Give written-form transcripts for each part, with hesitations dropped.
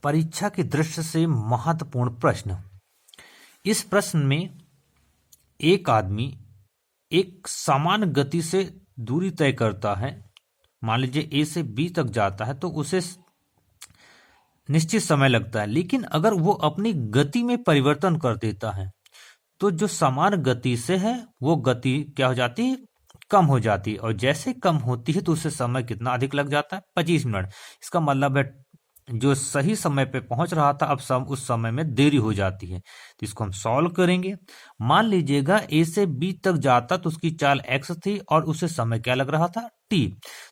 परीक्षा की दृष्टि से महत्वपूर्ण प्रश्न। इस प्रश्न में एक आदमी एक समान गति से दूरी तय करता है। मान लीजिए ए से बी तक जाता है तो उसे निश्चित समय लगता है, लेकिन अगर वो अपनी गति में परिवर्तन कर देता है तो जो समान गति से है वो गति क्या हो जाती है, कम हो जाती है। और जैसे कम होती है तो उससे समय कितना अधिक लग जाता है, 25 मिनट। इसका मतलब है जो सही समय पे पहुंच रहा था अब उस समय में देरी हो जाती है। तो इसको हम सॉल्व करेंगे। मान लीजिएगा ए से बी तक जाता तो उसकी चाल x थी और उसे समय क्या लग रहा था, t।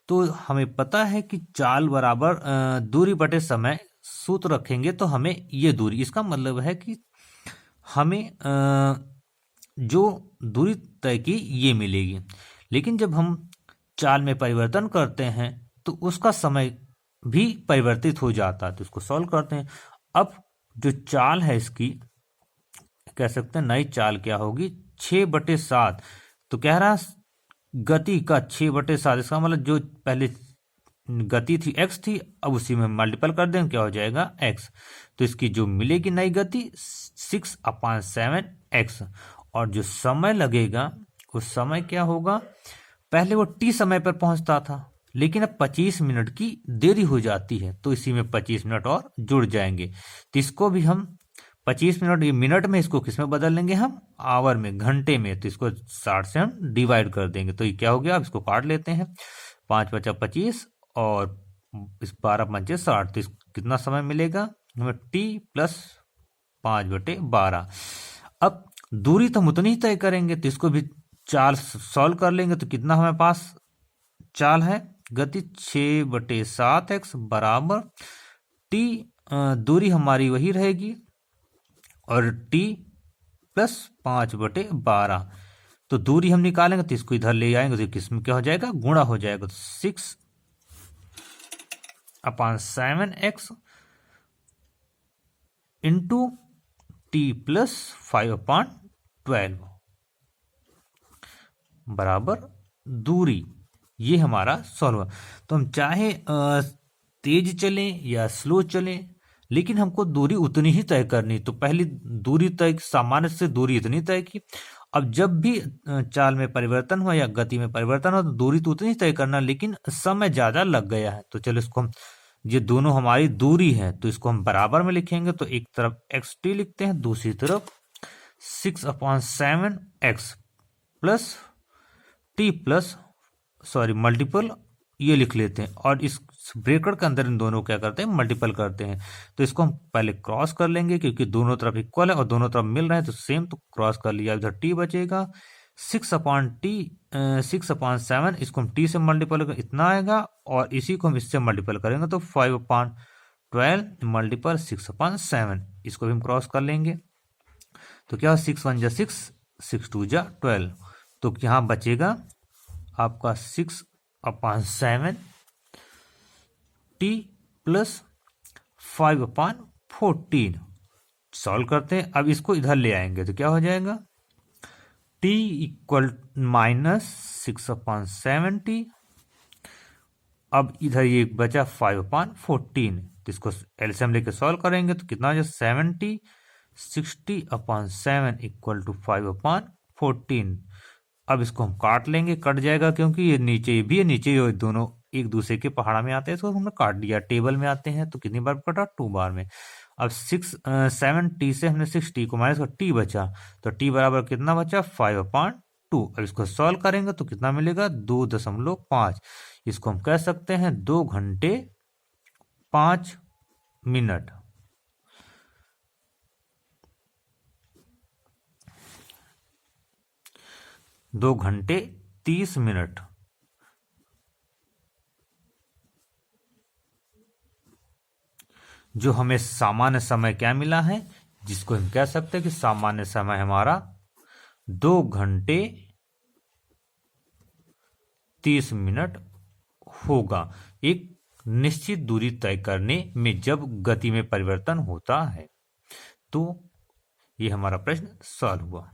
तो हमें पता है कि चाल बराबर दूरी बटे समय, सूत्र रखेंगे तो हमें ये दूरी, इसका मतलब है कि हमें जो दूरी तय की ये मिलेगी। लेकिन जब हम चाल में परिवर्तन करते हैं तो उसका समय भी परिवर्तित हो जाता है। तो इसको सॉल्व करते हैं। अब जो चाल है इसकी कह सकते हैं नई चाल क्या होगी, 6/7। तो कह रहा गति का 6/7, इसका मतलब जो पहले गति थी x थी, अब उसी में मल्टीपल कर दें क्या हो जाएगा x। तो इसकी जो मिलेगी नई गति 6/7x। और जो समय लगेगा उस समय क्या होगा, पहले वो t समय पर पहुंचता था लेकिन अब 25 मिनट की देरी हो जाती है तो इसी में 25 मिनट और जुड़ जाएंगे। तो इसको भी हम 25 मिनट, ये मिनट में, इसको किस में बदल लेंगे हम, आवर में, घंटे में। तो इसको 60 से हम डिवाइड कर देंगे तो ये क्या हो गया, अब इसको काट लेते हैं। 5 बचा 25 और इस 12 पंचे 60। तो कितना समय मिलेगा हमें, t + 5/12। अब दूरी तो हम उतनी ही तय करेंगे तो इसको भी चाल सॉल्व कर लेंगे। तो कितना हमारे पास चाल है, गति 6/7x बराबर t, दूरी हमारी वही रहेगी और t + 5/12। तो दूरी हम निकालेंगे तो इसको इधर ले आएंगे तो किसमें क्या हो जाएगा, गुणा हो जाएगा। तो 6/7x इंटू t + 5/12 बराबर दूरी। ये हमारा सॉल्व। तो हम चाहे तेज चलें या स्लो चलें, लेकिन हमको दूरी उतनी ही तय करनी। तो पहली दूरी तय, सामान्य से दूरी इतनी तय की। अब जब भी चाल में परिवर्तन हुआ या गति में परिवर्तन हो तो दूरी तो उतनी ही तय करना, लेकिन समय ज्यादा लग गया है। तो चलो इसको हम, ये दोनों हमारी दूरी है तो इसको हम बराबर में लिखेंगे। तो एक तरफ xt लिखते हैं, दूसरी तरफ 6/7x plus t plus multiple ये लिख लेते हैं। और इस ब्रैकेट के अंदर इन दोनों क्या करते हैं, मल्टीपल करते हैं। तो इसको हम पहले क्रॉस कर लेंगे क्योंकि दोनों तरफ इक्वल है और दोनों तरफ मिल रहे हैं तो सेम, तो क्रॉस कर लिया। इधर t बचेगा 6/7, इसको हम t से मल्टीपल कर इतना आएगा और इसी को हम इससे मल्टीपल करेंगे तो 5/12 मल्टीपल 6/7, इसको भी हम क्रॉस कर लेंगे। तो क्या 6 1 = 6, 6 2 = 12। तो यहाँ बचेगा आपका 6/7 t + 5/14। सॉल्व करते हैं। अब इसको इधर ले आएंगे तो क्या हो जाएगा, t = -6/7t। अब इधर ये बचा 5/14। तो इसको एलसीएम लेके सॉल्व करेंगे तो कितना हो जाए 70, 60/7 = 5/14। अब इसको हम काट लेंगे, कट जाएगा क्योंकि ये नीचे भी है, नीचे ये दोनों एक दूसरे के पहाड़ा में आते हैं। इसको हमने काट दिया, टेबल में आते हैं तो कितनी बार कटा, 2 बार में। अब 7t से हमने 6t को माइनस कर, t बचा तो t बराबर कितना बचा 5/2। अब इसको सॉल्व करेंगे तो कितना मिलेगा 2.5। इसको हम कह सकते हैं 2 घंटे 5 मिनट। दो घंटे 30 मिनट। जो हमें सामान्य समय क्या मिला है, जिसको हम कह सकते हैं कि सामान्य समय हमारा 2 घंटे 30 मिनट होगा एक निश्चित दूरी तय करने में जब गति में परिवर्तन होता है। तो ये हमारा प्रश्न सॉल्व हुआ।